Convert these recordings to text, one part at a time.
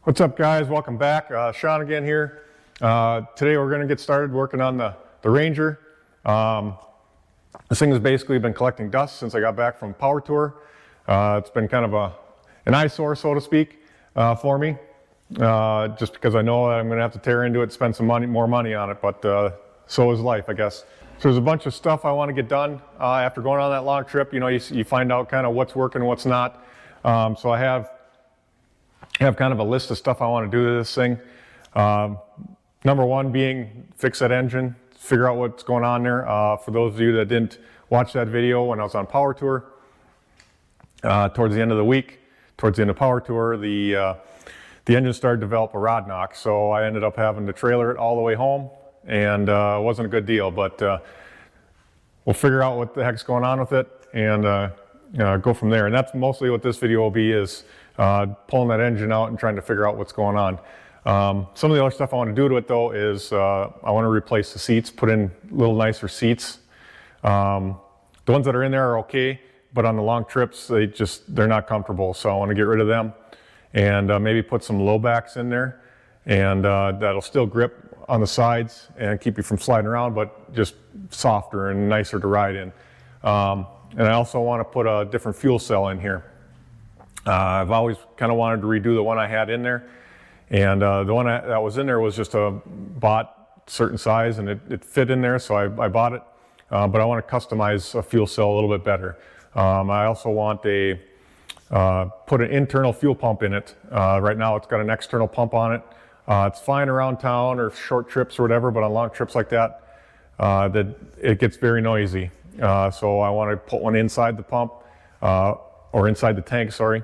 What's up, guys? Welcome back. Sean again here. Today we're going to get started working on the Ranger. This thing has basically been collecting dust since I got back from Power Tour. It's been kind of an eyesore, so to speak, for me, just because I know that I'm going to have to tear into it, spend some more money on it, but so is life, I guess. So there's a bunch of stuff I want to get done after going on that long trip. You know, you find out kind of what's working and what's not. So I have kind of a list of stuff I want to do to this thing. Number one being fix that engine, figure out what's going on there. For those of you that didn't watch that video when I was on Power Tour, towards the end of the week, towards the end of Power Tour, the engine started to develop a rod knock, so I ended up having to trailer it all the way home, and it wasn't a good deal, but we'll figure out what the heck's going on with it and go from there. And that's mostly what this video will be, is pulling that engine out and trying to figure out what's going on. Some of the other stuff I want to do to it, though, is I want to replace the seats, put in little nicer seats. The ones that are in there are okay, but on the long trips they're not comfortable, so I want to get rid of them and maybe put some low backs in there, and that'll still grip on the sides and keep you from sliding around, but just softer and nicer to ride in. And I also want to put a different fuel cell in here. I've always kind of wanted to redo the one I had in there, and the one that was in there was just a bought certain size, and it fit in there, so I bought it, but I want to customize a fuel cell a little bit better. I also want to put an internal fuel pump in it. Right now it's got an external pump on it. It's fine around town or short trips or whatever, but on long trips like that, it gets very noisy. So I want to put one inside the pump, or inside the tank, sorry,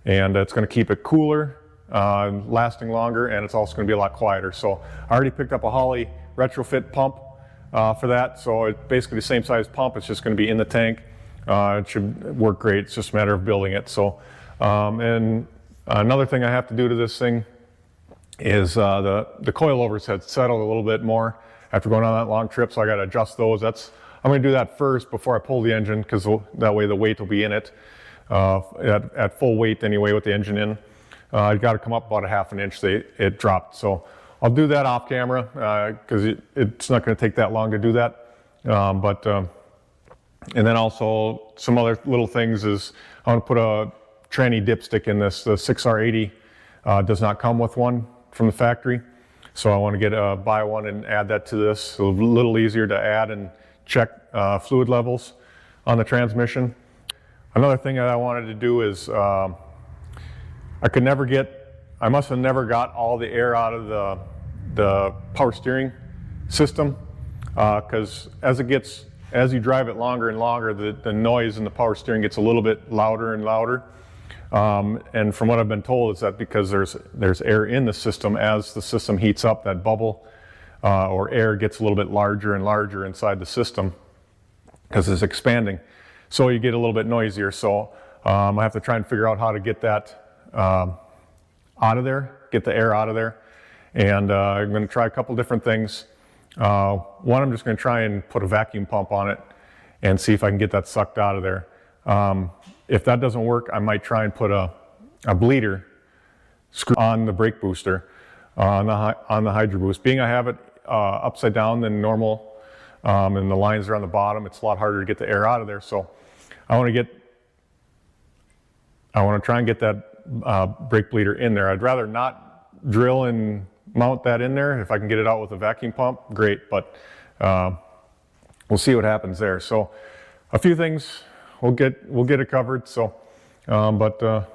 and it's going to keep it cooler, lasting longer, and it's also going to be a lot quieter. So I already picked up a Holley retrofit pump for that, so it's basically the same size pump. It's just going to be in the tank. It should work great. It's just a matter of building it. So, and another thing I have to do to this thing is the coilovers had settled a little bit more after going on that long trip, so I got to adjust those. I'm going to do that first before I pull the engine, because that way the weight will be in it. At full weight anyway, with the engine in. It got to come up about a ½ inch. It dropped, so I'll do that off camera, because it's not going to take that long to do that. And then also some other little things is I want to put a tranny dipstick in this. The 6R80 does not come with one from the factory, so I want to buy one and add that to this. So a little easier to add and check fluid levels on the transmission. Another thing that I wanted to do is I must have never got all the air out of the power steering system, because as you drive it longer and longer, the noise in the power steering gets a little bit louder and louder. And from what I've been told, is that because there's air in the system, as the system heats up, that bubble or air gets a little bit larger and larger inside the system because it's expanding. So you get a little bit noisier. So I have to try and figure out how to get that out of there, get the air out of there. And I'm going to try a couple different things. One, I'm just going to try and put a vacuum pump on it and see if I can get that sucked out of there. If that doesn't work, I might try and put a bleeder screw on the brake booster, on the Hydro Boost. Being I have it upside down than normal, and the lines are on the bottom, it's a lot harder to get the air out of there. So I want to try and get that brake bleeder in there. I'd rather not drill and mount that in there. If I can get it out with a vacuum pump, great, but we'll see what happens there. So a few things we'll get it covered. So but I'm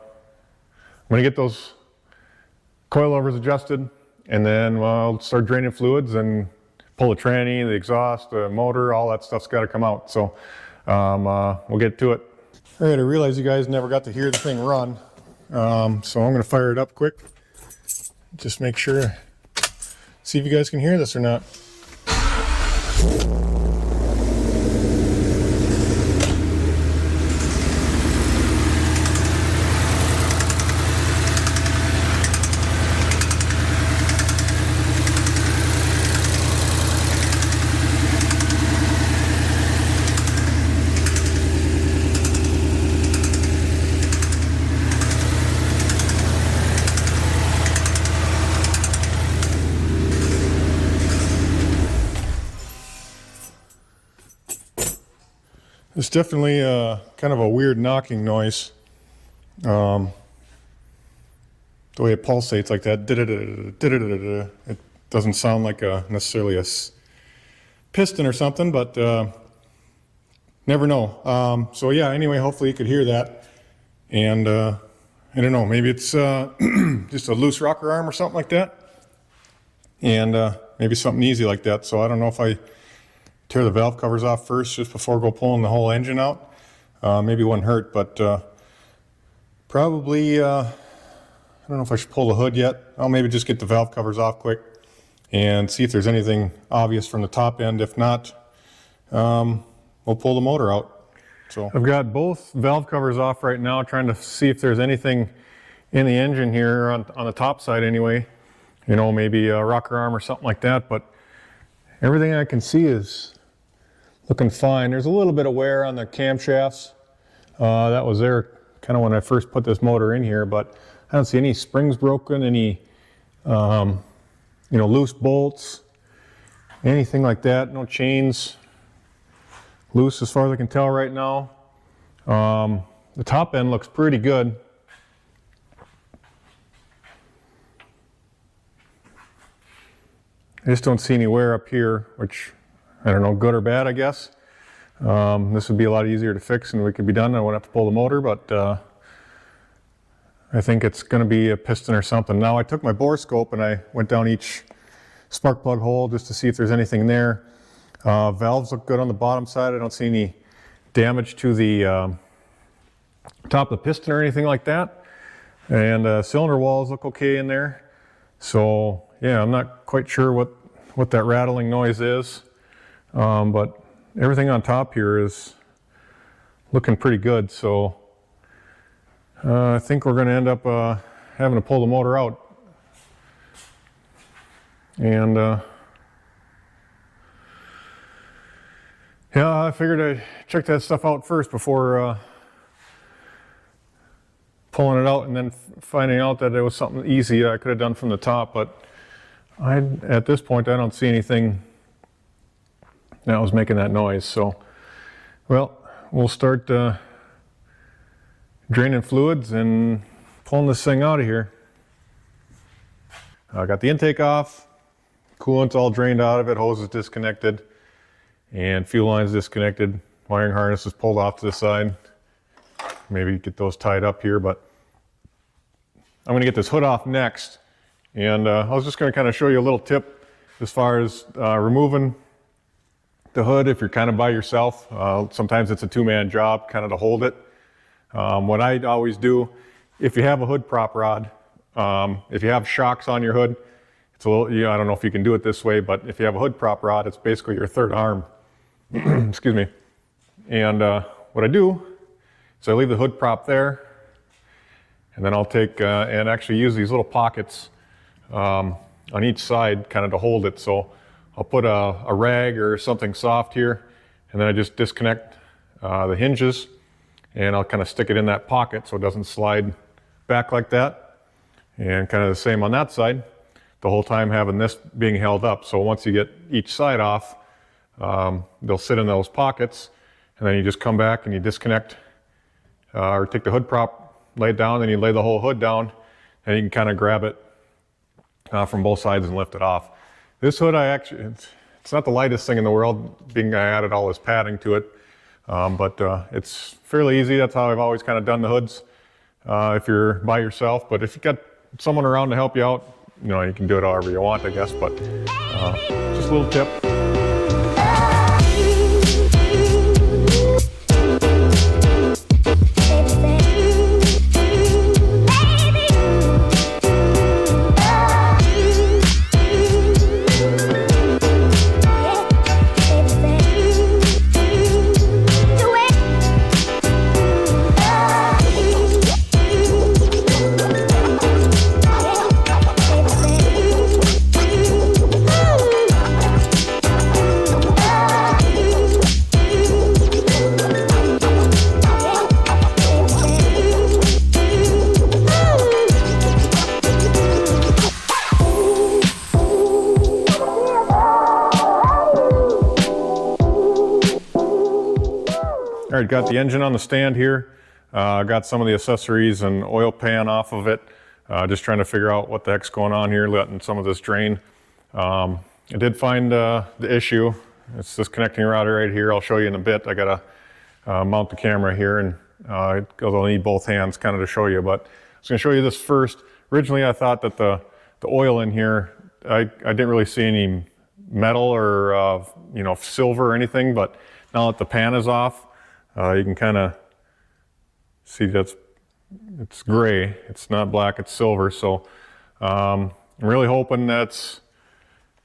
going to get those coilovers adjusted, and then I'll start draining fluids and pull the tranny, the exhaust, the motor, all that stuff's got to come out. So we'll get to it. All right, I realize you guys never got to hear the thing run, so I'm going to fire it up quick. Just make sure, see if you guys can hear this or not. It's definitely kind of a weird knocking noise. The way it pulsates like that, it doesn't sound like necessarily a piston or something, but never know. So yeah, anyway, hopefully you could hear that. And I don't know, maybe it's just a loose rocker arm or something like that. And maybe something easy like that. So I don't know if I tear the valve covers off first just before I go pulling the whole engine out. Maybe it wouldn't hurt, but probably, I don't know if I should pull the hood yet. I'll maybe just get the valve covers off quick and see if there's anything obvious from the top end. If not, we'll pull the motor out. So I've got both valve covers off right now, trying to see if there's anything in the engine here on the top side anyway. You know, maybe a rocker arm or something like that, but everything I can see is looking fine. There's a little bit of wear on the camshafts. That was there kind of when I first put this motor in here, but I don't see any springs broken, any you know, loose bolts, anything like that. No chains loose as far as I can tell right now. The top end looks pretty good. I just don't see any wear up here, which I don't know, good or bad, I guess. This would be a lot easier to fix and we could be done. I wouldn't have to pull the motor, but I think it's going to be a piston or something. Now I took my bore scope and I went down each spark plug hole just to see if there's anything there. Valves look good on the bottom side. I don't see any damage to the top of the piston or anything like that. And cylinder walls look okay in there. So yeah, I'm not quite sure what that rattling noise is, but everything on top here is looking pretty good. So I think we're going to end up having to pull the motor out. And yeah, I figured I'd check that stuff out first before pulling it out and then finding out that it was something easy I could have done from the top. But at this point, I don't see anything that was making that noise. So, well, we'll start draining fluids and pulling this thing out of here. I got the intake off, coolant's all drained out of it, hose is disconnected, and fuel line's disconnected. Wiring harness is pulled off to the side. Maybe get those tied up here, but I'm going to get this hood off next. And I was just going to kind of show you a little tip as far as removing the hood if you're kind of by yourself. Sometimes it's a two-man job kind of to hold it. What I always do, if you have a hood prop rod, if you have shocks on your hood, it's a little, I don't know if you can do it this way, but if you have a hood prop rod, it's basically your third arm. Excuse me. And what I do is I leave the hood prop there, and then I'll take and actually use these little pockets on each side kind of to hold it. So I'll put a rag or something soft here, and then I just disconnect the hinges, and I'll kind of stick it in that pocket so it doesn't slide back like that. And kind of the same on that side, the whole time having this being held up. So once you get each side off, they'll sit in those pockets, and then you just come back and you disconnect or take the hood prop, lay it down, then you lay the whole hood down, and you can kind of grab it from both sides and lift it off. This hood, it's not the lightest thing in the world, being I added all this padding to it, but it's fairly easy. That's how I've always kind of done the hoods if you're by yourself. But if you've got someone around to help you out, you know, you can do it however you want, I guess. But just a little tip. All right, got the engine on the stand here. Got some of the accessories and oil pan off of it. Just trying to figure out what the heck's going on here, letting some of this drain. I did find the issue. It's this connecting rod right here. I'll show you in a bit. I gotta mount the camera here, and I'll need both hands kind of to show you, but I was gonna show you this first. Originally I thought that the oil in here, I didn't really see any metal or you know, silver or anything, but now that the pan is off, you can kind of see it's gray. It's not black, it's silver. So I'm really hoping that's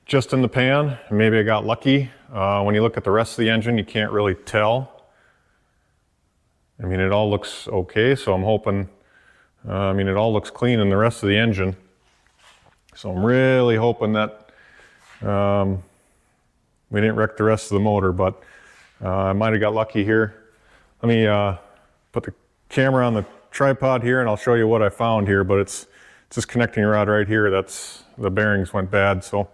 just in the pan. Maybe I got lucky. When you look at the rest of the engine, you can't really tell. I mean, it all looks okay, so I'm hoping, I mean, it all looks clean in the rest of the engine. So I'm really hoping that we didn't wreck the rest of the motor, but I might have got lucky here. Let me put the camera on the tripod here and I'll show you what I found here, but it's this connecting rod right here. That's, the bearings went bad, so. All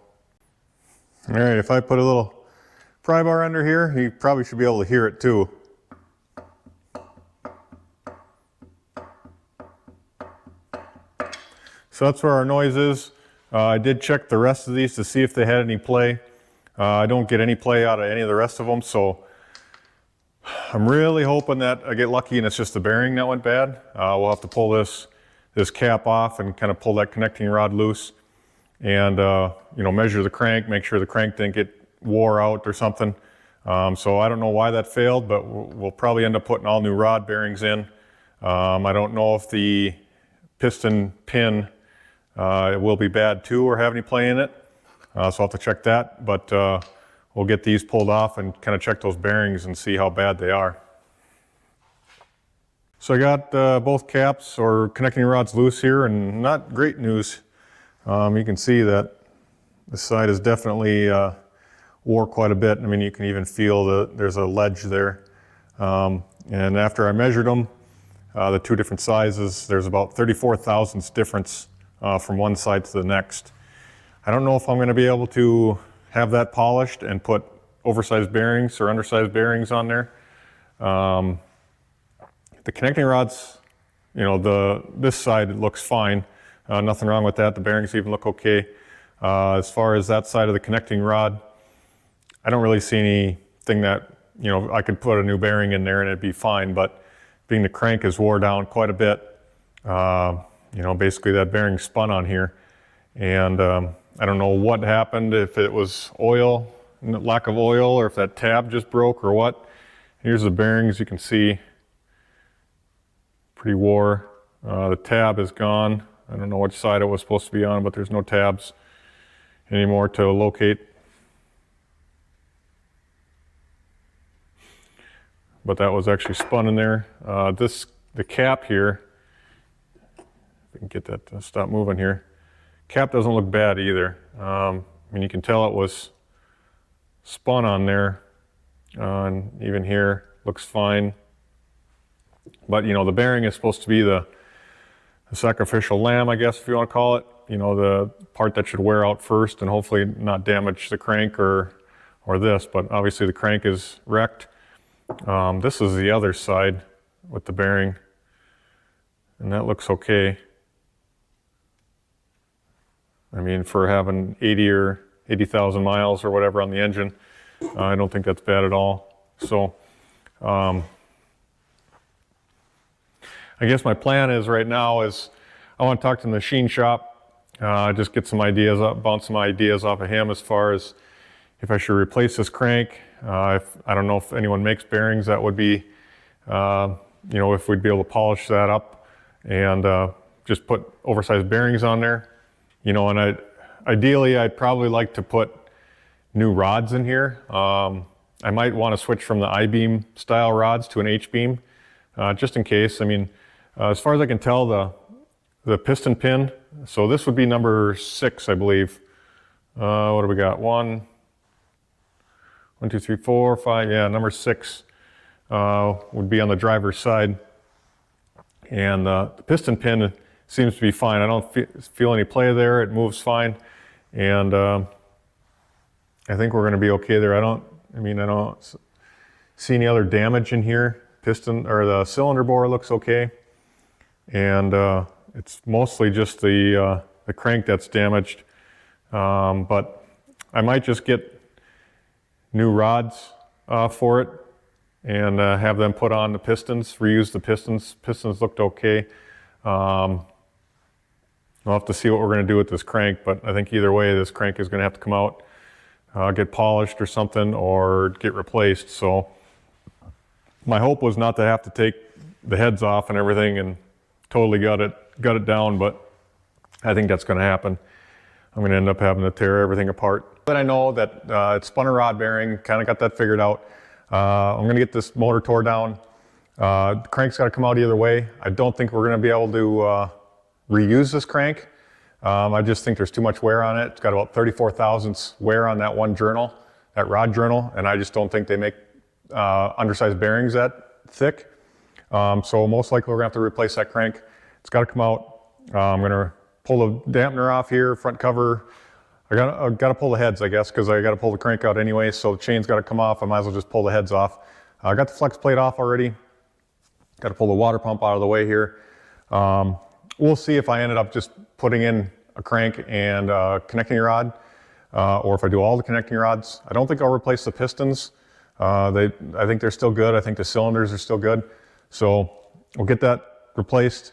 right, if I put a little pry bar under here, you probably should be able to hear it too. So that's where our noise is. I did check the rest of these to see if they had any play. I don't get any play out of any of the rest of them, so I'm really hoping that I get lucky and it's just the bearing that went bad. We'll have to pull this cap off and kind of pull that connecting rod loose, and you know, measure the crank, make sure the crank didn't get wore out or something. So I don't know why that failed, but we'll probably end up putting all new rod bearings in. I don't know if the piston pin it will be bad too or have any play in it. So I'll have to check that, but we'll get these pulled off and kind of check those bearings and see how bad they are. So I got both caps or connecting rods loose here, and not great news. You can see that this side is definitely wore quite a bit. I mean, you can even feel there's a ledge there. And after I measured them, the two different sizes, there's about 34 thousandths difference from one side to the next. I don't know if I'm going to be able to have that polished and put oversized bearings or undersized bearings on there. The connecting rods, you know, this side looks fine. Nothing wrong with that. The bearings even look okay. As far as that side of the connecting rod, I don't really see anything that, you know, I could put a new bearing in there and it'd be fine, but being the crank is wore down quite a bit, you know, basically that bearing spun on here, and I don't know what happened, if it was oil, lack of oil, or if that tab just broke or what. Here's the bearings, you can see, pretty wore. The tab is gone. I don't know which side it was supposed to be on, but there's no tabs anymore to locate. But that was actually spun in there. The cap here, if I can get that to stop moving here. Cap doesn't look bad either. I mean, you can tell it was spun on there, and even here looks fine. But you know, the bearing is supposed to be the sacrificial lamb, I guess, if you want to call it. You know, the part that should wear out first and hopefully not damage the crank or this. But obviously the crank is wrecked. This is the other side with the bearing, and that looks okay. I mean, for having 80,000 miles or whatever on the engine, I don't think that's bad at all. So I guess my plan is right now is I want to talk to the machine shop, just get some ideas up, bounce some ideas off of him as far as if I should replace this crank. I don't know if anyone makes bearings that would be, you know, if we'd be able to polish that up and just put oversized bearings on there. You know, and ideally I'd probably like to put new rods in here. I might want to switch from the I-beam style rods to an H-beam, just in case. I mean, as far as I can tell, the piston pin, so this would be number 6, I believe. What do we got? 1, 2, 3, 4, 5, yeah, number 6 would be on the driver's side. And the piston pin seems to be fine. I don't feel any play there. It moves fine. And I think we're going to be okay there. I don't see any other damage in here. piston or the cylinder bore looks okay, and it's mostly just the crank that's damaged. But I might just get new rods for it and have them put on the pistons, reuse the pistons. Pistons looked okay. We'll have to see what we're going to do with this crank, but I think either way this crank is going to have to come out, get polished or something, or get replaced. So my hope was not to have to take the heads off and everything and totally gut it down, but I think that's going to happen. I'm going to end up having to tear everything apart. Then I know that it spun a rod bearing, kind of got that figured out. I'm going to get this motor tore down. The crank's got to come out either way. I don't think we're going to be able to reuse this crank. I just think there's too much wear on it. It's got about 34 thousandths wear on that one journal, that rod journal, and I just don't think they make undersized bearings that thick. So most likely we're going to have to replace that crank. It's got to come out. I'm going to pull the dampener off here, front cover. I got to pull the heads, I guess, because I got to pull the crank out anyway, so the chain's got to come off. I might as well just pull the heads off. I got the flex plate off already. Got to pull the water pump out of the way here. We'll see if I ended up just putting in a crank and connecting rod, or if I do all the connecting rods. I don't think I'll replace the pistons. I think they're still good. I think the cylinders are still good. So we'll get that replaced,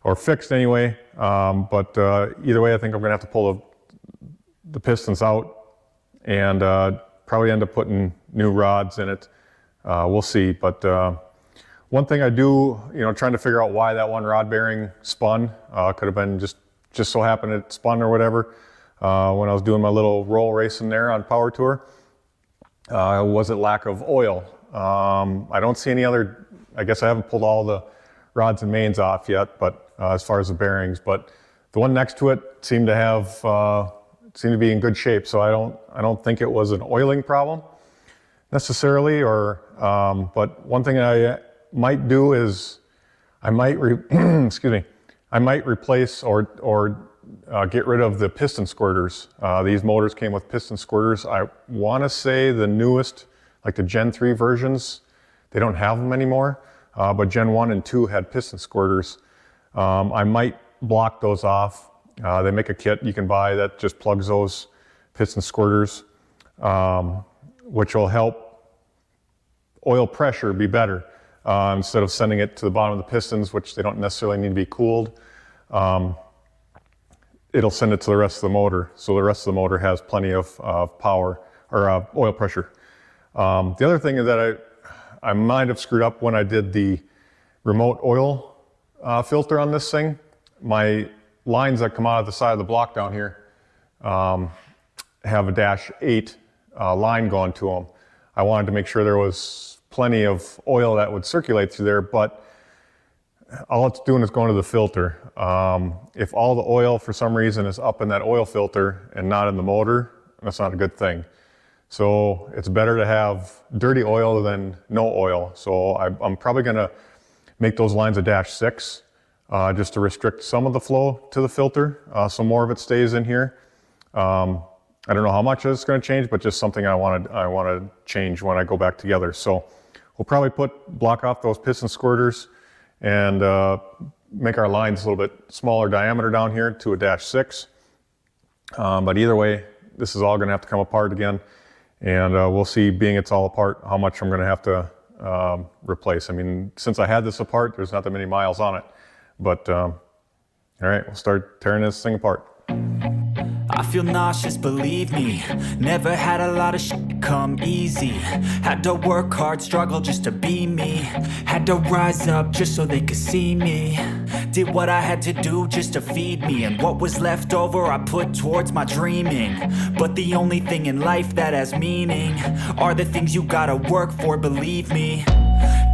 or fixed anyway. But either way, I think I'm going to have to pull the pistons out and probably end up putting new rods in it. We'll see. But one thing I do, trying to figure out why that one rod bearing spun, could have been just so happened it spun or whatever, when I was doing my little roll racing there on Power Tour. Was it lack of oil? I don't see any other, I guess I haven't pulled all the rods and mains off yet, but as far as the bearings, but the one next to it seemed to be in good shape. So I don't think it was an oiling problem necessarily, but one thing I might do is I might I might replace or get rid of the piston squirters. These motors came with piston squirters. I want to say the newest, like the Gen 3 versions, they don't have them anymore, but Gen 1 and 2 had piston squirters. I might block those off. They make a kit you can buy that just plugs those piston squirters, which will help oil pressure be better. Instead of sending it to the bottom of the pistons, which they don't necessarily need to be cooled, it'll send it to the rest of the motor. So the rest of the motor has plenty of power or oil pressure. The other thing is that I might have screwed up when I did the remote oil filter on this thing. My lines that come out of the side of the block down here have a -8 line going to them. I wanted to make sure there was plenty of oil that would circulate through there, but all it's doing is going to the filter. If all the oil for some reason is up in that oil filter and not in the motor, that's not a good thing. So it's better to have dirty oil than no oil. So I'm probably going to make those lines a -6 just to restrict some of the flow to the filter, so more of it stays in here. I don't know how much it's going to change, but just something I want to change when I go back together. So we'll probably block off those piston squirters and make our lines a little bit smaller diameter down here to a -6. But either way, this is all going to have to come apart again, and we'll see, being it's all apart, how much I'm going to have to replace. I mean, since I had this apart, there's not that many miles on it. But all right, we'll start tearing this thing apart. I feel nauseous, believe me. Never had a lot of shit come easy. Had to work hard, struggle just to be me. Had to rise up just so they could see me. Did what I had to do just to feed me, and what was left over I put towards my dreaming. But the only thing in life that has meaning are the things you gotta work for, believe me.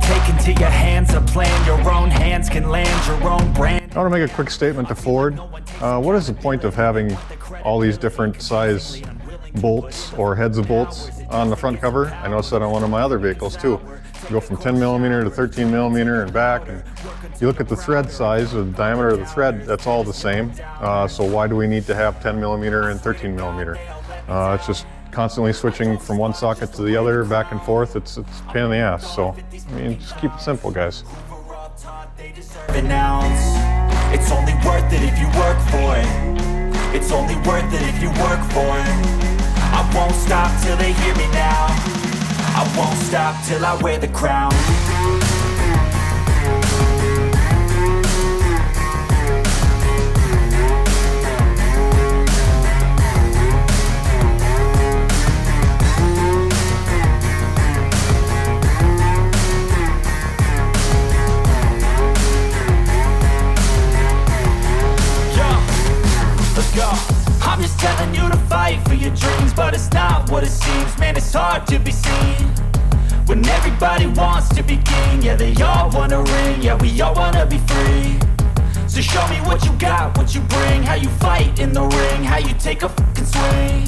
Take into your hands a plan, your own hands can land your own brand. I want to make a quick statement to Ford. What is the point of having all these different size bolts or heads of bolts on the front cover? I noticed that on one of my other vehicles too. You go from 10 millimeter to 13 millimeter and back, and you look at the thread size or the diameter of the thread, that's all the same. So why do we need to have 10 millimeter and 13 millimeter? It's just constantly switching from one socket to the other, back and forth, it's a pain in the ass. So, I mean, just keep it simple, guys. An ounce. It's only worth it if you work for it. It's only worth it if you work for it. I won't stop till they hear me now. I won't stop till I wear the crown. I'm just telling you to fight for your dreams, but it's not what it seems. Man, it's hard to be seen when everybody wants to be king. Yeah, they all wanna ring, yeah, we all wanna be free. So show me what you got, what you bring, how you fight in the ring, how you take a fucking swing.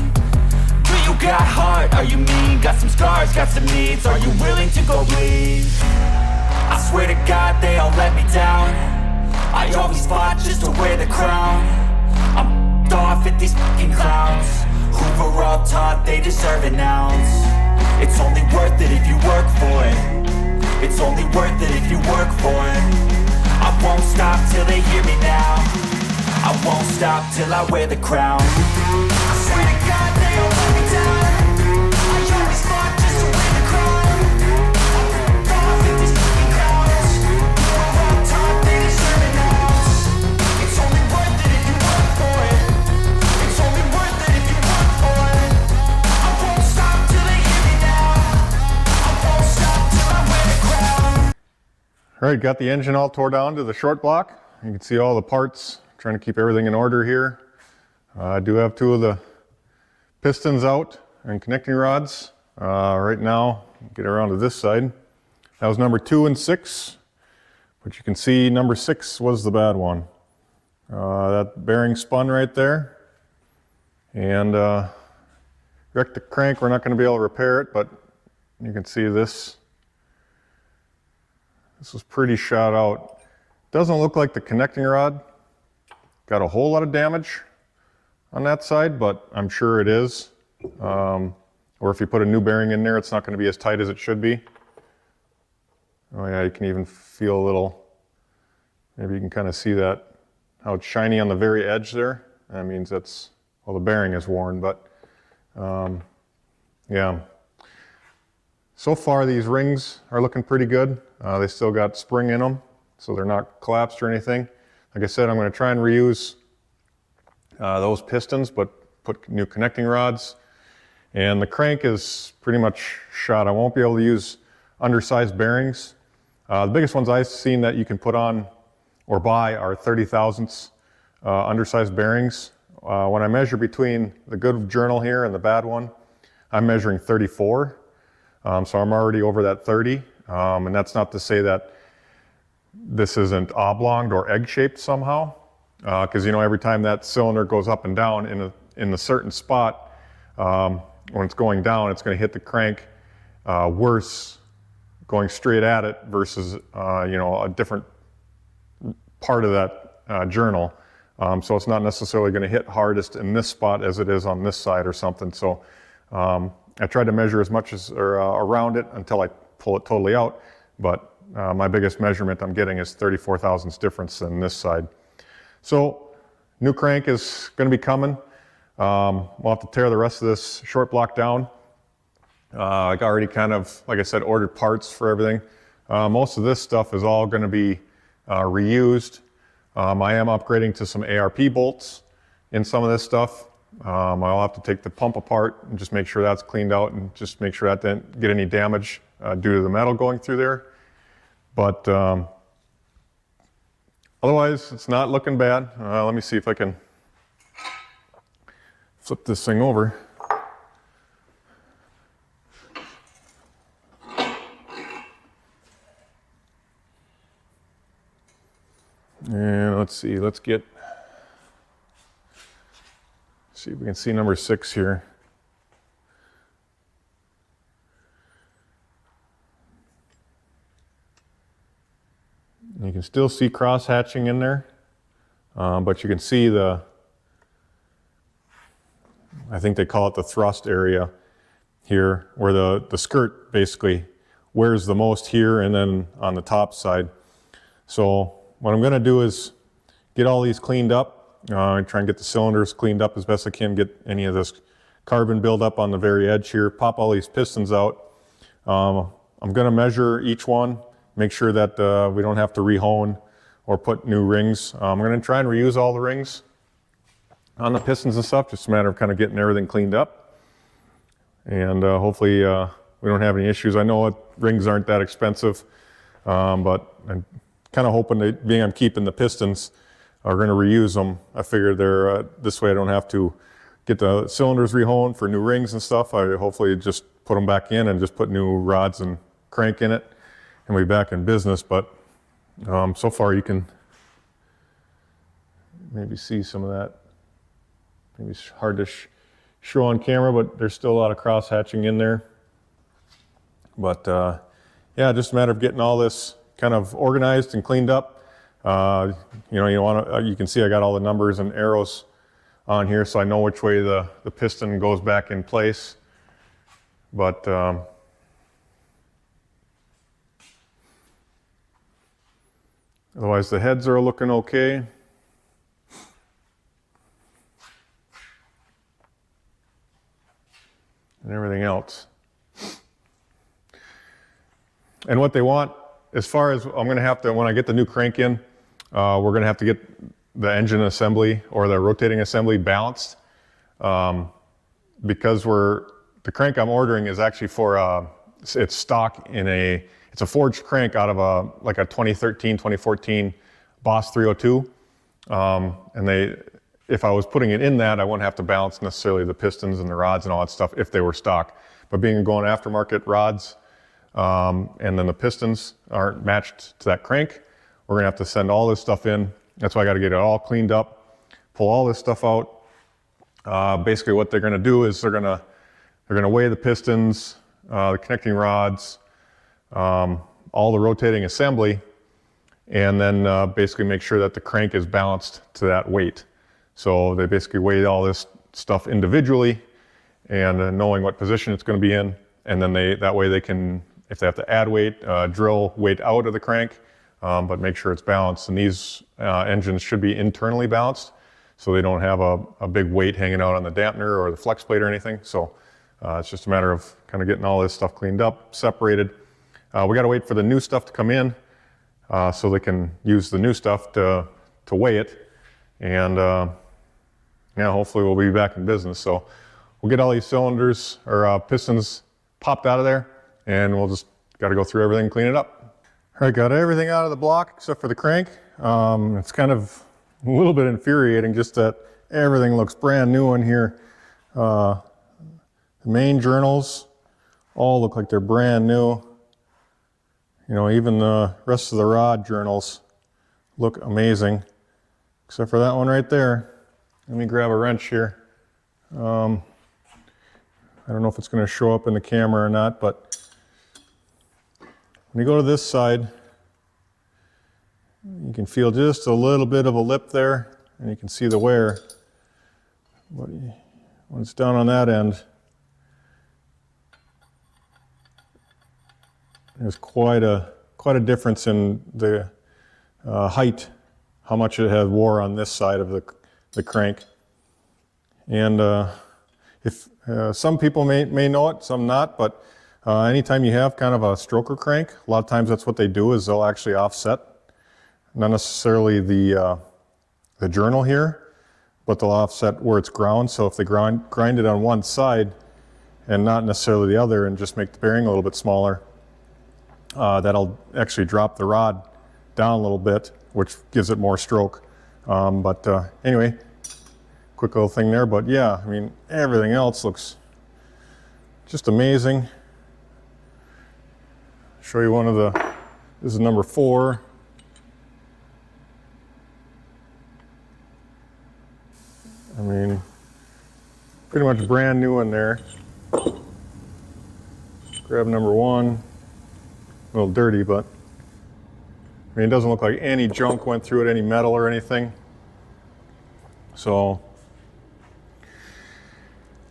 Do you got heart, are you mean? Got some scars, got some needs, are you willing to go bleed? I swear to God they all let me down. I always fought just to wear the crown. I'm off at these fucking clowns who were all taught they deserve an ounce. It's only worth it if you work for it. It's only worth it if you work for it. I won't stop till they hear me now. I won't stop till I wear the crown. I swear to God they all let me down. I always fought just to wear the crown. I'm off at these fucking clowns who were all taught they deserve an ounce. It's only worth it if you work for it. All right, got the engine all tore down to the short block. You can see all the parts, trying to keep everything in order here. I do have two of the pistons out and connecting rods. Right now, get around to this side. That was number 2 and 6, but you can see number 6 was the bad one. That bearing spun right there and wrecked the crank. We're not going to be able to repair it, but you can see this. This was pretty shot out. Doesn't look like the connecting rod got a whole lot of damage on that side, but I'm sure it is. Or if you put a new bearing in there, it's not going to be as tight as it should be. Oh yeah, you can even feel a little, maybe you can kind of see that, how it's shiny on the very edge there. That means that's, well, the bearing is worn, but yeah. So far these rings are looking pretty good. They still got spring in them, so they're not collapsed or anything. Like I said, I'm going to try and reuse those pistons, but put new connecting rods. And the crank is pretty much shot. I won't be able to use undersized bearings. The biggest ones I've seen that you can put on or buy are 30 thousandths undersized bearings. When I measure between the good journal here and the bad one, I'm measuring 34. So I'm already over that 30. And that's not to say that this isn't oblonged or egg-shaped somehow. Because you know, every time that cylinder goes up and down in a certain spot, when it's going down, it's going to hit the crank worse going straight at it versus you know, a different part of that journal. So it's not necessarily going to hit hardest in this spot as it is on this side or something. So I tried to measure as much as around it until I pull it totally out. But my biggest measurement I'm getting is 34 thousandths difference than this side. So new crank is going to be coming. We'll have to tear the rest of this short block down. I already kind of, like I said, ordered parts for everything. Most of this stuff is all going to be reused. I am upgrading to some ARP bolts in some of this stuff. I'll have to take the pump apart and just make sure that's cleaned out and just make sure that didn't get any damage due to the metal going through there. But otherwise, it's not looking bad. Let me see if I can flip this thing over. And let's see, see if we can see number 6 here. You can still see cross hatching in there, but you can see the I think they call it the thrust area here, where the skirt basically wears the most here and then on the top side. So what I'm going to do is get all these cleaned up, try and get the cylinders cleaned up as best I can, get any of this carbon buildup on the very edge here, pop all these pistons out. I'm going to measure each one, make sure that we don't have to rehone or put new rings. I'm going to try and reuse all the rings on the pistons and stuff, just a matter of kind of getting everything cleaned up. And hopefully we don't have any issues. I know rings aren't that expensive, but I'm kind of hoping that being I'm keeping the pistons, are going to reuse them. I figured they're this way I don't have to get the cylinders rehoned for new rings and stuff. I hopefully just put them back in and just put new rods and crank in it and we'll be back in business. But so far you can maybe see some of that. Maybe it's hard to show on camera, but there's still a lot of cross hatching in there. But yeah, just a matter of getting all this kind of organized and cleaned up. You know, you can see I got all the numbers and arrows on here, so I know which way the piston goes back in place. But otherwise the heads are looking okay. And everything else. And what they want, as far as I'm going to have to, when I get the new crank in, we're going to have to get the engine assembly or the rotating assembly balanced, because the crank I'm ordering is actually for it's stock in it's a forged crank out of like a 2013 2014 Boss 302, and if I was putting it in that, I wouldn't have to balance necessarily the pistons and the rods and all that stuff if they were stock. But being going aftermarket rods, and then the pistons aren't matched to that crank, we're gonna have to send all this stuff in. That's why I gotta get it all cleaned up, pull all this stuff out. Basically what they're gonna do is they're gonna weigh the pistons, the connecting rods, all the rotating assembly, and then basically make sure that the crank is balanced to that weight. So they basically weigh all this stuff individually, and knowing what position it's gonna be in, and then that way they can, if they have to add weight, drill weight out of the crank, but make sure it's balanced. And these engines should be internally balanced, so they don't have a big weight hanging out on the dampener or the flex plate or anything. So it's just a matter of kind of getting all this stuff cleaned up, separated. We got to wait for the new stuff to come in, so they can use the new stuff to weigh it. And yeah, hopefully we'll be back in business. So we'll get all these cylinders or pistons popped out of there, and we'll just got to go through everything and clean it up. All right, got everything out of the block except for the crank. It's kind of a little bit infuriating just that everything looks brand new in here. The main journals all look like they're brand new. You know, even the rest of the rod journals look amazing, except for that one right there. Let me grab a wrench here. I don't know if it's going to show up in the camera or not, but when you go to this side, you can feel just a little bit of a lip there, and you can see the wear. But when it's down on that end, there's quite a difference in the height, how much it has wore on this side of the crank. And if some people may know it, some not, but anytime you have kind of a stroker crank, a lot of times that's what they do, is they'll actually offset, not necessarily the journal here, but they'll offset where it's ground. So if they grind it on one side and not necessarily the other, and just make the bearing a little bit smaller, that'll actually drop the rod down a little bit, which gives it more stroke. But anyway, quick little thing there. But yeah, I mean, everything else looks just amazing. Show you one of this is number 4. I mean, pretty much brand new in there. Grab number 1. A little dirty, but I mean, it doesn't look like any junk went through it, any metal or anything. So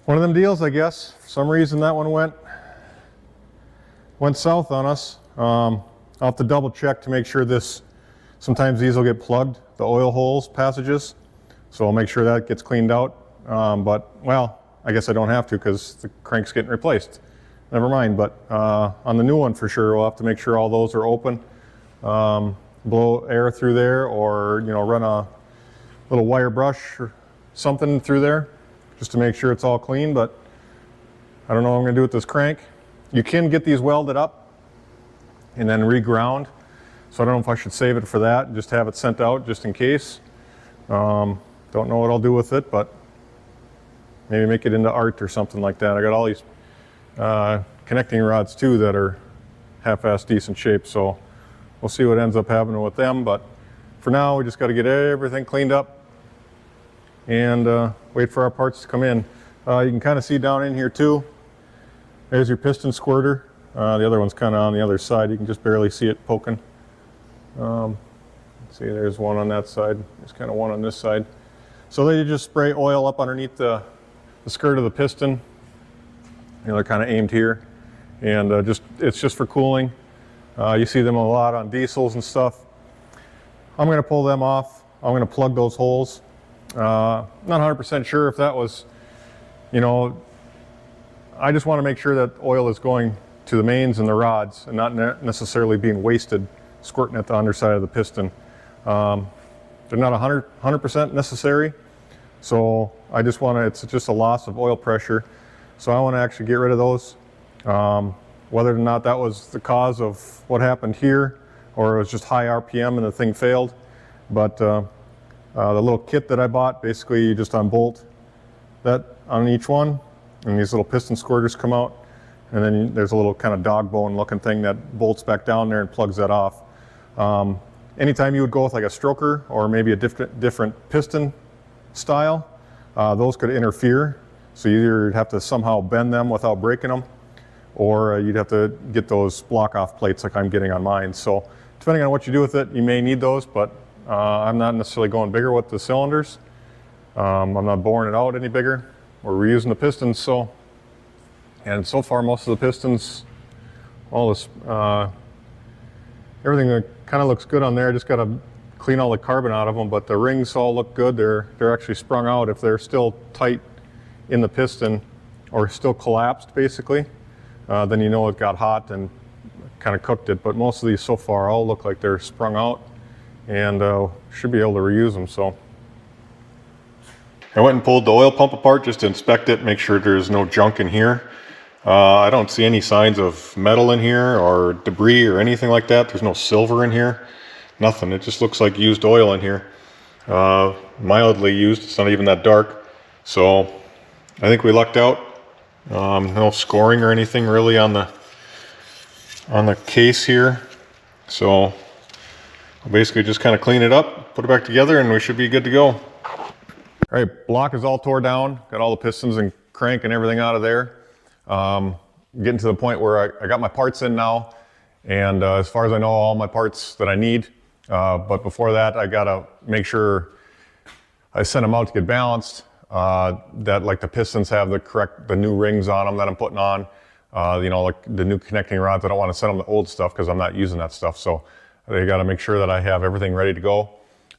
One of them deals, I guess. For some reason that one went south on us. I'll have to double check to make sure sometimes these will get plugged, the oil holes, passages. So I'll make sure that gets cleaned out. But, well, I guess I don't have to because the crank's getting replaced. Never mind, but on the new one for sure, we'll have to make sure all those are open. Blow air through there, or run a little wire brush or something through there just to make sure it's all clean. But I don't know what I'm going to do with this crank. You can get these welded up and then reground, so I don't know if I should save it for that and just have it sent out just in case. Don't know what I'll do with it, but maybe make it into art or something like that. I got all these connecting rods too that are half-assed decent shape, so we'll see what ends up happening with them. But for now, we just got to get everything cleaned up and wait for our parts to come in. You can kind of see down in here too. There's your piston squirter. The other one's kind of on the other side. You can just barely see it poking. See, there's one on that side. There's kind of one on this side. So they just spray oil up underneath the skirt of the piston. They're kind of aimed here, and it's just for cooling. You see them a lot on diesels and stuff. I'm going to pull them off. I'm going to plug those holes. Not 100% sure if that was, I just want to make sure that oil is going to the mains and the rods and not necessarily being wasted squirting at the underside of the piston. They're not 100% necessary, so I just want to, it's just a loss of oil pressure. So I want to actually get rid of those. Whether or not that was the cause of what happened here, or it was just high RPM and the thing failed. But the little kit that I bought, basically you just unbolt that on each one, and these little piston squirters come out, and then there's a little kind of dog bone looking thing that bolts back down there and plugs that off. Anytime you would go with like a stroker or maybe a different piston style, those could interfere. So you either have to somehow bend them without breaking them, or you'd have to get those block-off plates like I'm getting on mine. So depending on what you do with it, you may need those, but I'm not necessarily going bigger with the cylinders. I'm not boring it out any bigger. We're reusing the pistons, and so far most of the pistons, all this, everything kind of looks good on there. Just got to clean all the carbon out of them, but the rings all look good. They're actually sprung out. If they're still tight in the piston or still collapsed basically, then you know it got hot and kind of cooked it. But most of these so far all look like they're sprung out, and should be able to reuse them. So I went and pulled the oil pump apart just to inspect it, make sure there's no junk in here. I don't see any signs of metal in here or debris or anything like that. There's no silver in here, nothing. It just looks like used oil in here. Mildly used, it's not even that dark. So I think we lucked out. No scoring or anything really on the case here. So I'll basically just kind of clean it up, put it back together, and we should be good to go. All right, block is all tore down. Got all the pistons and crank and everything out of there. Getting to the point where I got my parts in now, and as far as I know, all my parts that I need. But before that, I gotta make sure I send them out to get balanced. That like the pistons have the new rings on them that I'm putting on. Like the new connecting rods. I don't want to send them the old stuff because I'm not using that stuff. So they got to make sure that I have everything ready to go.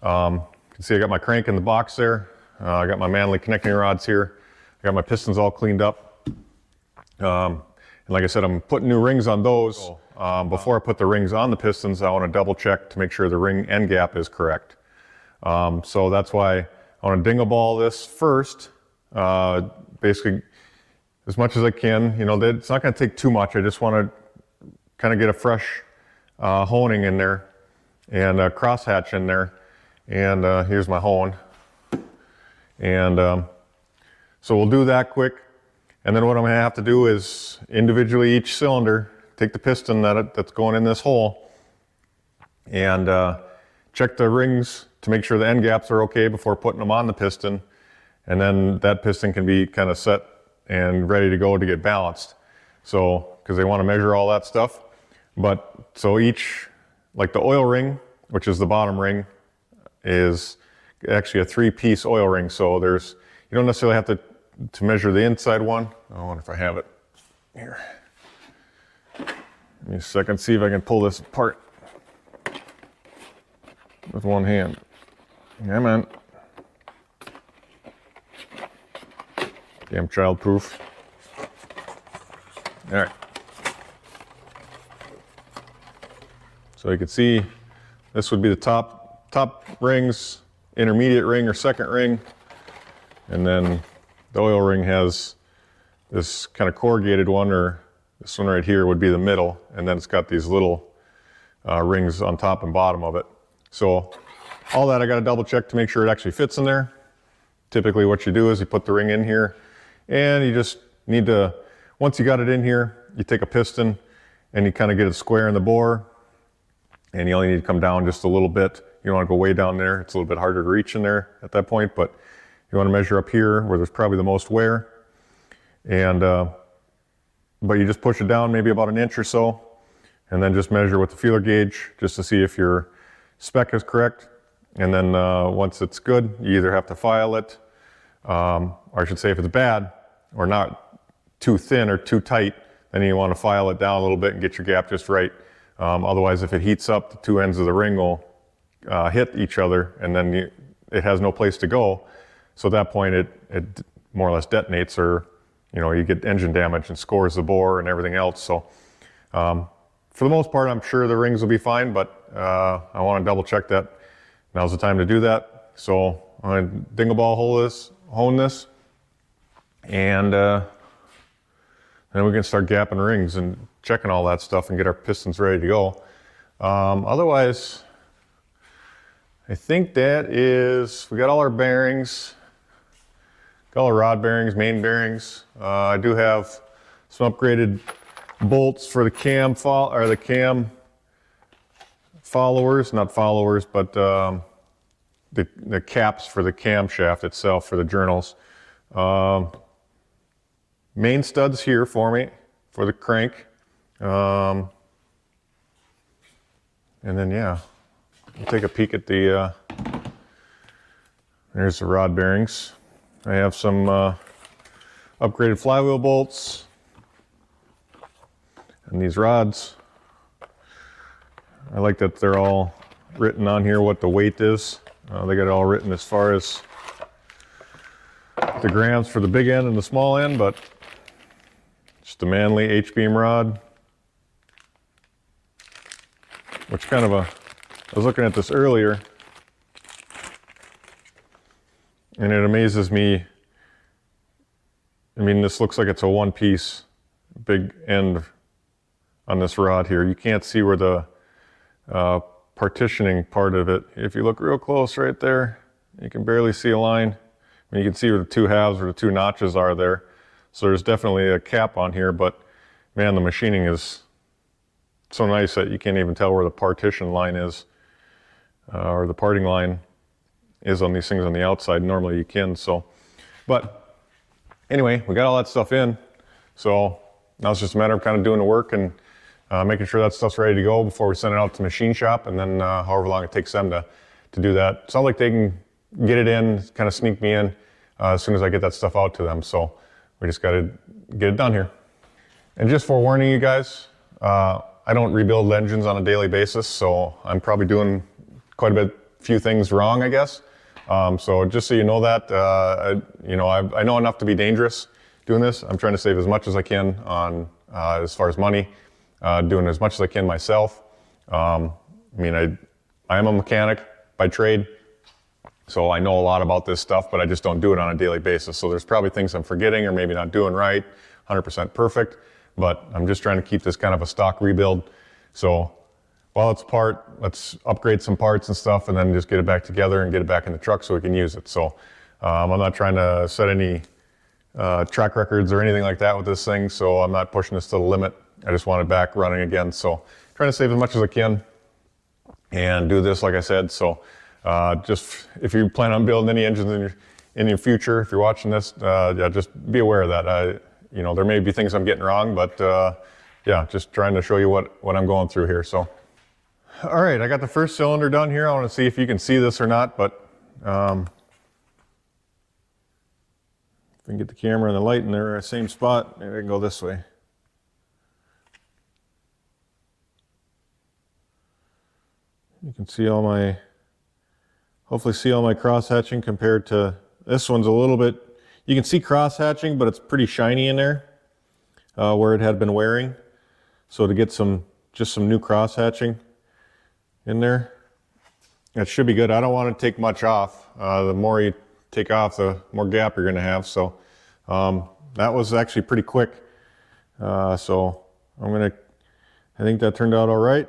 You can see I got my crank in the box there. I got my Manley connecting rods here. I got my pistons all cleaned up. And like I said, I'm putting new rings on those. Before I put the rings on the pistons, I want to double check to make sure the ring end gap is correct. So that's why I want to dingle ball this first. Basically, as much as I can. It's not going to take too much. I just want to kind of get a fresh honing in there and a crosshatch in there. And here's my hone. And so we'll do that quick. And then what I'm going to have to do is individually each cylinder, take the piston that's going in this hole and check the rings to make sure the end gaps are okay before putting them on the piston. And then that piston can be kind of set and ready to go to get balanced. So, because they want to measure all that stuff. But so each, like the oil ring, which is the bottom ring, is actually a 3-piece oil ring. So you don't necessarily have to to measure the inside one. I wonder if I have it here. Give me a second, see if I can pull this apart with one hand. Yeah, man. Damn child-proof. All right. So you can see this would be the top rings, intermediate ring or second ring, and then the oil ring has this kind of corrugated one, or this one right here would be the middle, and then it's got these little rings on top and bottom of it. So all that I got to double check to make sure it actually fits in there. Typically what you do is you put the ring in here, and you just need to, once you got it in here, you take a piston and you kind of get it square in the bore, and you only need to come down just a little bit. You don't want to go way down there. It's a little bit harder to reach in there at that point, but you want to measure up here where there's probably the most wear. And but you just push it down maybe about an inch or so, and then just measure with the feeler gauge just to see if your spec is correct. And then once it's good, you either have to file it, or I should say if it's bad or not too thin or too tight, then you want to file it down a little bit and get your gap just right. Otherwise, if it heats up, the two ends of the ring will hit each other, and then it has no place to go. So at that point, it more or less detonates, or you get engine damage and scores the bore and everything else. So for the most part, I'm sure the rings will be fine, but I want to double check that. Now's the time to do that. So I'm going to dingle ball hone this, and then we can start gapping rings and checking all that stuff and get our pistons ready to go. Otherwise, I think that is, we got all our bearings, got all our rod bearings, main bearings. I do have some upgraded bolts for the cam followers, not followers, but the caps for the camshaft itself for the journals. Main studs here for me for the crank. And then yeah, we'll take a peek at the there's the rod bearings. I have some upgraded flywheel bolts, and these rods, I like that they're all written on here what the weight is. They got it all written as far as the grams for the big end and the small end, but just a manly H-beam rod, which kind of I was looking at this earlier, and it amazes me. I mean, this looks like it's a one-piece big end on this rod here. You can't see where the partitioning part of it, if you look real close right there, you can barely see a line. I mean, you can see where the two halves or the two notches are there. So there's definitely a cap on here, but man, the machining is so nice that you can't even tell where the partition line is, or the parting line is on these things on the outside. Normally you can, so. But anyway, we got all that stuff in. So now it's just a matter of kind of doing the work and making sure that stuff's ready to go before we send it out to the machine shop, and then however long it takes them to do that. Sounds like they can get it in, kind of sneak me in as soon as I get that stuff out to them. So we just got to get it done here. And just forewarning you guys, I don't rebuild engines on a daily basis, so I'm probably doing quite a few things wrong, I guess. So just so you know that, I know enough to be dangerous doing this. I'm trying to save as much as I can on as far as money, doing as much as I can myself. I mean, I am a mechanic by trade, so I know a lot about this stuff, but I just don't do it on a daily basis. So there's probably things I'm forgetting or maybe not doing right, 100% perfect, but I'm just trying to keep this kind of a stock rebuild. So while it's apart, let's upgrade some parts and stuff and then just get it back together and get it back in the truck so we can use it. So I'm not trying to set any track records or anything like that with this thing, so I'm not pushing this to the limit. I just want it back running again. So trying to save as much as I can and do this, like I said. So just if you plan on building any engines in your future, if you're watching this, yeah, just be aware of that. There may be things I'm getting wrong, but yeah, just trying to show you what I'm going through here. So, all right, I got the first cylinder done here. I want to see if you can see this or not, but if can get the camera and the light in there, same spot. Maybe I can go this way. You can see all my, hopefully see all my cross hatching compared to this one's a little bit, you can see cross hatching, but it's pretty shiny in there where it had been wearing. So to get just some new cross hatching in there, that should be good. I don't want to take much off. The more you take off, the more gap you're going to have. So that was actually pretty quick. So I think that turned out all right.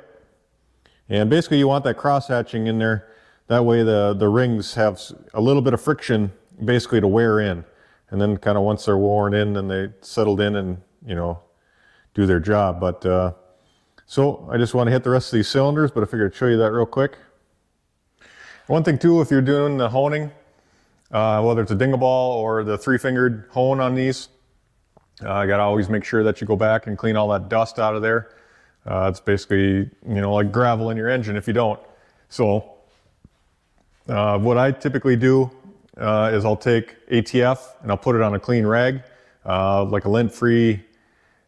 And basically you want that cross hatching in there. That way the rings have a little bit of friction basically to wear in. And then kind of once they're worn in, then they settled in and, you know, do their job. But so I just want to hit the rest of these cylinders, but I figured I'd show you that real quick. One thing too, if you're doing the honing, whether it's a dingle ball or the 3-fingered hone on these, you got to always make sure that you go back and clean all that dust out of there. It's basically, you know, like gravel in your engine if you don't. So what I typically do is I'll take ATF and I'll put it on a clean rag, like a lint-free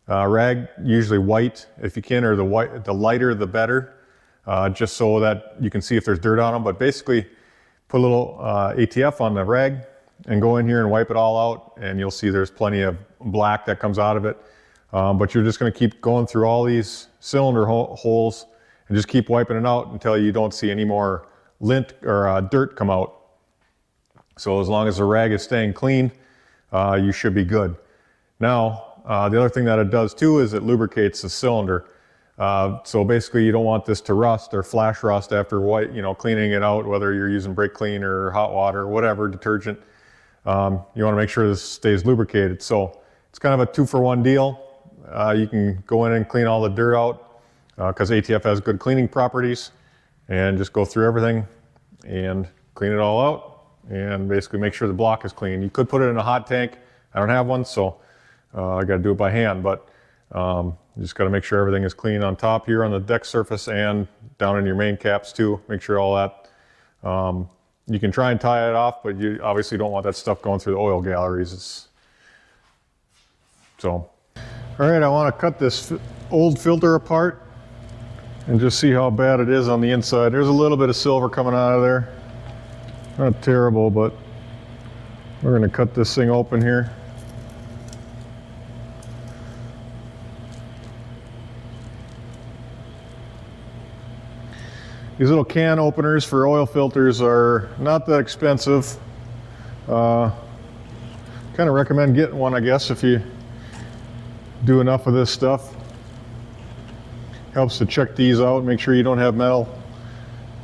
rag, usually white if you can, or the lighter the better, just so that you can see if there's dirt on them. But basically put a little ATF on the rag and go in here and wipe it all out, and you'll see there's plenty of black that comes out of it. But you're just going to keep going through all these cylinder holes and just keep wiping it out until you don't see any more lint or dirt come out. So as long as the rag is staying clean, you should be good. Now, the other thing that it does too is it lubricates the cylinder. So basically you don't want this to rust or flash rust after cleaning it out, whether you're using brake clean or hot water or whatever detergent. You want to make sure this stays lubricated. So it's kind of a 2-for-1 deal. You can go in and clean all the dirt out because ATF has good cleaning properties, and just go through everything and clean it all out and basically make sure the block is clean. You could put it in a hot tank. I don't have one, so I got to do it by hand, but you just got to make sure everything is clean on top here on the deck surface and down in your main caps too. Make sure all that, you can try and tie it off, but you obviously don't want that stuff going through the oil galleries. So, all right, I want to cut this old filter apart and just see how bad it is on the inside. There's a little bit of silver coming out of there. Not terrible, but we're going to cut this thing open here. These little can openers for oil filters are not that expensive. Kind of recommend getting one, I guess, if you do enough of this stuff. Helps to check these out, make sure you don't have metal,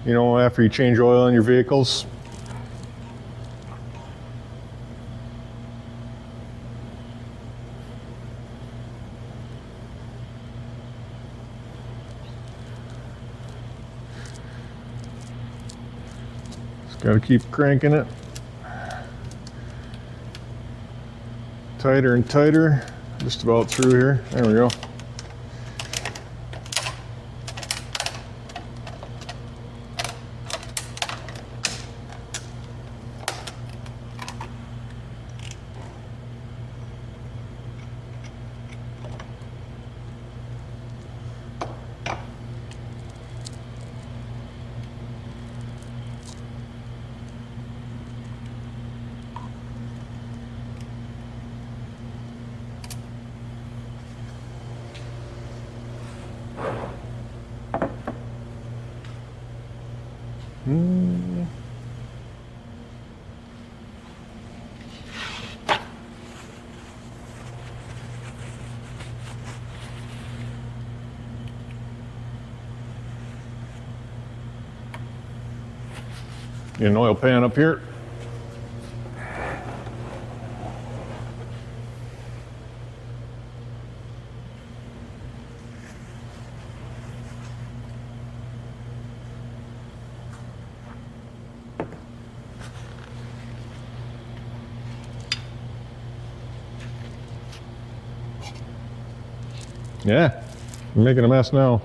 you know, after you change oil in your vehicles. Got to keep cranking it tighter and tighter, just about through here. There we go. Get an oil pan up here. Yeah, I'm making a mess now.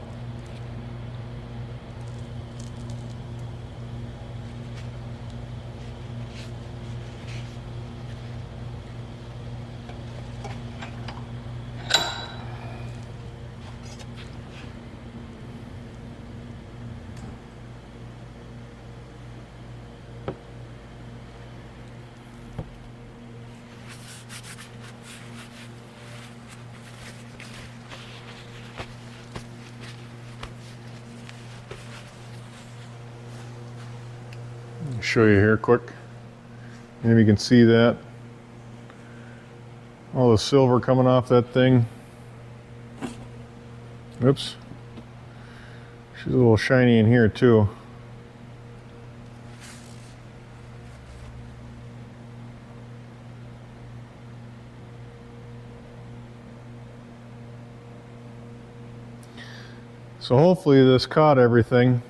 show you here quick. Maybe you can see that. All the silver coming off that thing. Oops. She's a little shiny in here too. So hopefully this caught everything.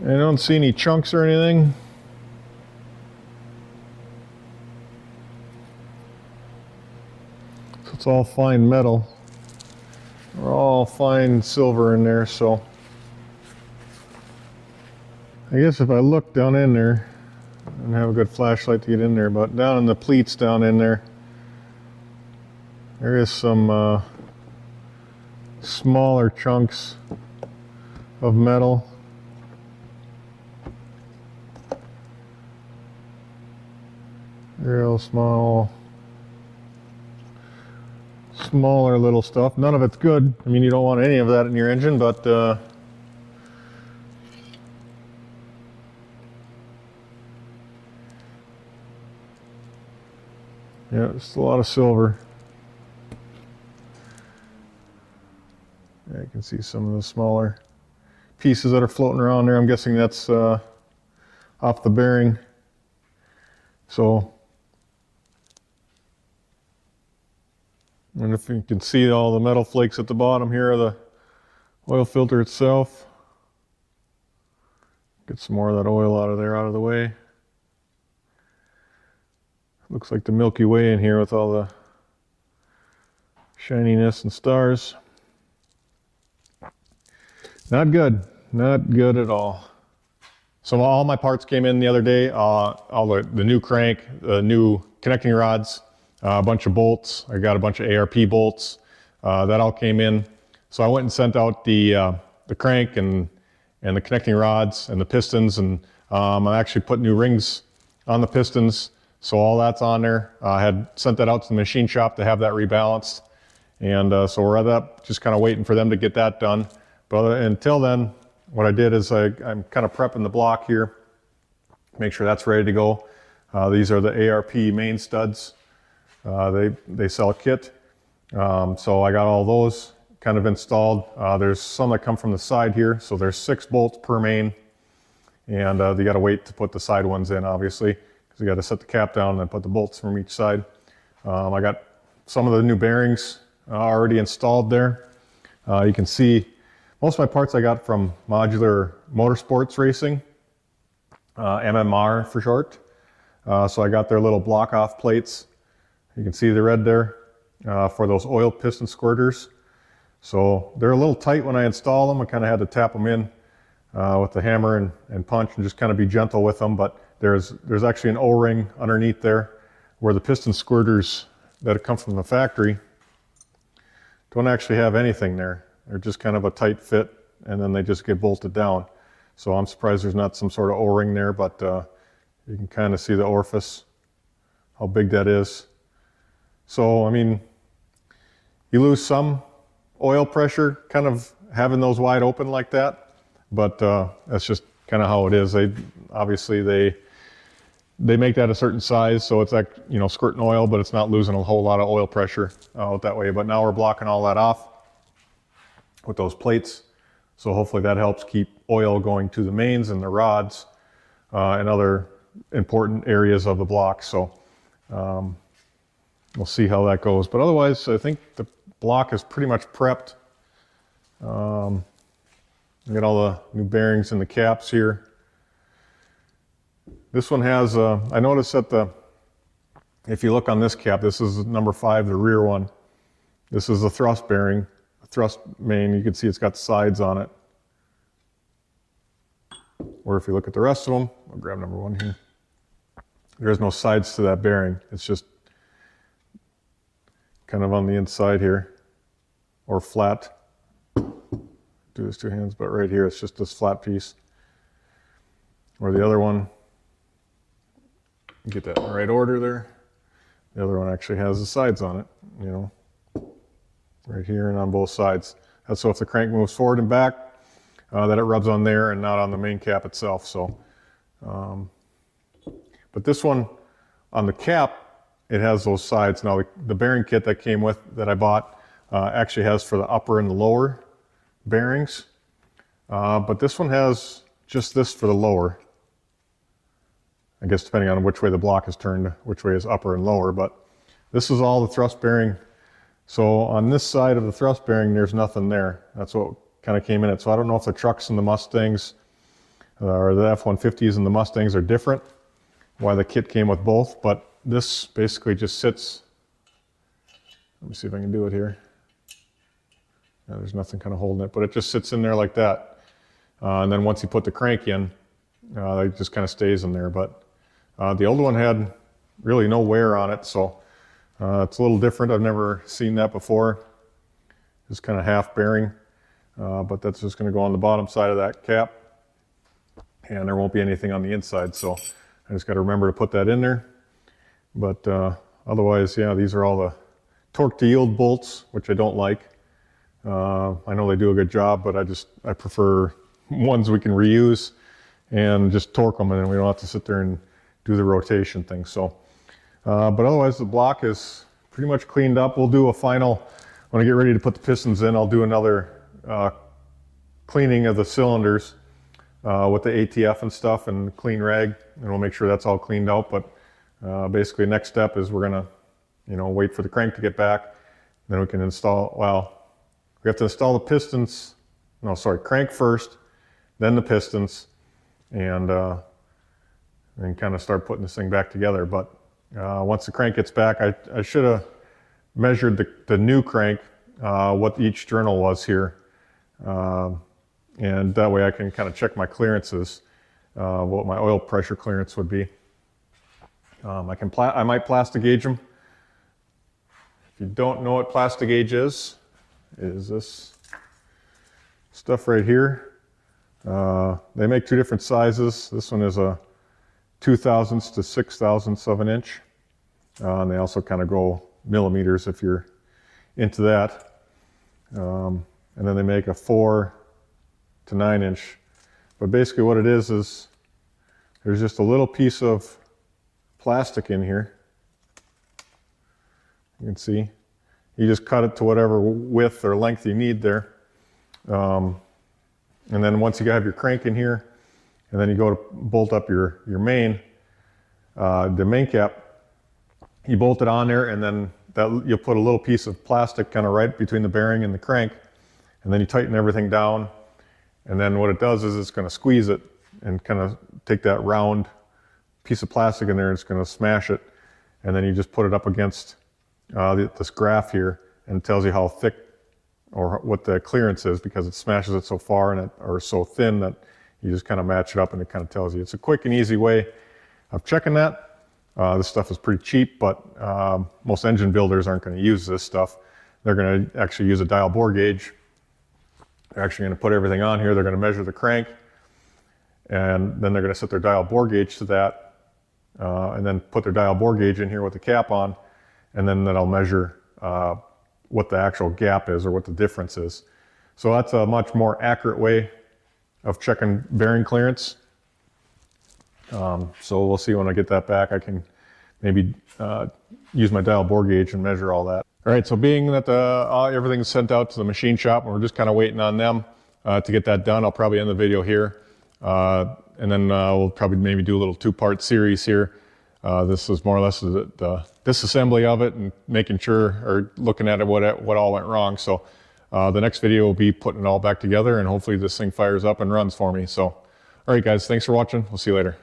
I don't see any chunks or anything. So it's all fine metal. Or all fine silver in there, so I guess if I look down in there, I don't have a good flashlight to get in there, but down in the pleats down in there, there is some smaller chunks of metal. Real smaller little stuff. None of it's good. I mean, you don't want any of that in your engine, but yeah, it's a lot of silver. Yeah, you can see some of the smaller pieces that are floating around there. I'm guessing that's off the bearing. So, and if you can see all the metal flakes at the bottom here of the oil filter itself. Get some more of that oil out of there, out of the way. Looks like the Milky Way in here with all the shininess and stars. Not good, not good at all. So all my parts came in the other day, all the new crank, the new connecting rods, a bunch of bolts. I got a bunch of ARP bolts, that all came in. So I went and sent out the crank and the connecting rods and the pistons, and I actually put new rings on the pistons. So all that's on there. I had sent that out to the machine shop to have that rebalanced. And so we're at that, just kind of waiting for them to get that done. But until then, what I did is I'm kind of prepping the block here, make sure that's ready to go. These are the ARP main studs. They sell a kit. So I got all those kind of installed. There's some that come from the side here. So there's 6 bolts per main. And you got to wait to put the side ones in, obviously, because you got to set the cap down and then put the bolts from each side. I got some of the new bearings already installed there. You can see most of my parts I got from Modular Motorsports Racing, MMR for short. So I got their little block off plates. You can see the red there for those oil piston squirters. So they're a little tight when I install them. I kind of had to tap them in with the hammer and punch and just kind of be gentle with them. But there's actually an O-ring underneath there where the piston squirters that come from the factory don't actually have anything there. They're just kind of a tight fit, and then they just get bolted down. So I'm surprised there's not some sort of O-ring there, but you can kind of see the orifice, how big that is. So, I mean, you lose some oil pressure kind of having those wide open like that, but that's just kind of how it is. They make that a certain size, so it's like, you know, squirting oil, but it's not losing a whole lot of oil pressure out that way. But now we're blocking all that off with those plates. So hopefully that helps keep oil going to the mains and the rods and other important areas of the block. So we'll see how that goes. But otherwise, I think the block is pretty much prepped. I got all the new bearings in the caps here. This one has, I noticed that if you look on this cap, this is number 5, the rear one. This is the thrust bearing, the thrust main. You can see it's got sides on it. Or if you look at the rest of them, I'll grab number 1 here. There's no sides to that bearing. It's just kind of on the inside here, or flat. Do this 2 hands, but right here it's just this flat piece. Or the other one, get that in the right order there. The other one actually has the sides on it, you know, right here and on both sides. That's so if the crank moves forward and back, that it rubs on there and not on the main cap itself. So, but this one on the cap, it has those sides. Now the bearing kit that came with, that I bought, actually has for the upper and the lower bearings. But this one has just this for the lower. I guess depending on which way the block is turned, which way is upper and lower, but this is all the thrust bearing. So on this side of the thrust bearing, there's nothing there. That's what kind of came in it. So I don't know if the trucks and the Mustangs or the F-150s and the Mustangs are different, why the kit came with both, but this basically just sits. Let me see if I can do it here. Yeah, there's nothing kind of holding it, but it just sits in there like that. And then once you put the crank in, it just kind of stays in there. But the old one had really no wear on it, so it's a little different. I've never seen that before. Just kind of half bearing, but that's just going to go on the bottom side of that cap, and there won't be anything on the inside. So I just got to remember to put that in there. But otherwise, yeah, these are all the torque to yield bolts, which I don't like. I know they do a good job, but I prefer ones we can reuse and just torque them, and then we don't have to sit there and do the rotation thing. So, but otherwise the block is pretty much cleaned up. We'll do a final, when I get ready to put the pistons in, I'll do another cleaning of the cylinders with the ATF and stuff and clean rag, and we'll make sure that's all cleaned out. But basically next step is we're gonna, wait for the crank to get back. Then we can install, well, we have to install the pistons, crank first, then the pistons, and kind of start putting this thing back together. But once the crank gets back, I should have measured the new crank, what each journal was here. And that way I can kind of check my clearances, what my oil pressure clearance would be. I might plastic gauge them. If you don't know what plastic gauge is this stuff right here. They make two different sizes. This one is a 2/1000 to 6/1000 of an inch. And they also kind of go millimeters if you're into that. And then they make a 4 to 9 inch. But basically what it is there's just a little piece of plastic in here. You can see. You just cut it to whatever width or length you need there. And then once you have your crank in here, and then you go to bolt up your main, the main cap, you bolt it on there, and then you'll put a little piece of plastic kind of right between the bearing and the crank, and then you tighten everything down. And then what it does is it's going to squeeze it and kind of take that round piece of plastic in there, and it's going to smash it. And then you just put it up against this graph here, and it tells you how thick or what the clearance is, because it smashes it so far or so thin that you just kind of match it up, and it kind of tells you. It's a quick and easy way of checking that. This stuff is pretty cheap, but most engine builders aren't going to use this stuff. They're going to actually use a dial bore gauge. They're actually going to put everything on here. They're going to measure the crank, and then they're going to set their dial bore gauge to that, and then put their dial bore gauge in here with the cap on, and then that'll measure what the actual gap is or what the difference is. So that's a much more accurate way of checking bearing clearance. So we'll see when I get that back. I can maybe use my dial bore gauge and measure all that. All right, so being that everything's sent out to the machine shop and we're just kind of waiting on them to get that done, I'll probably end the video here. And then we'll probably maybe do a little two-part series here. This is more or less the disassembly of it and making sure, or looking at it, what all went wrong. So the next video will be putting it all back together, and hopefully this thing fires up and runs for me. So, all right guys, thanks for watching. We'll see you later.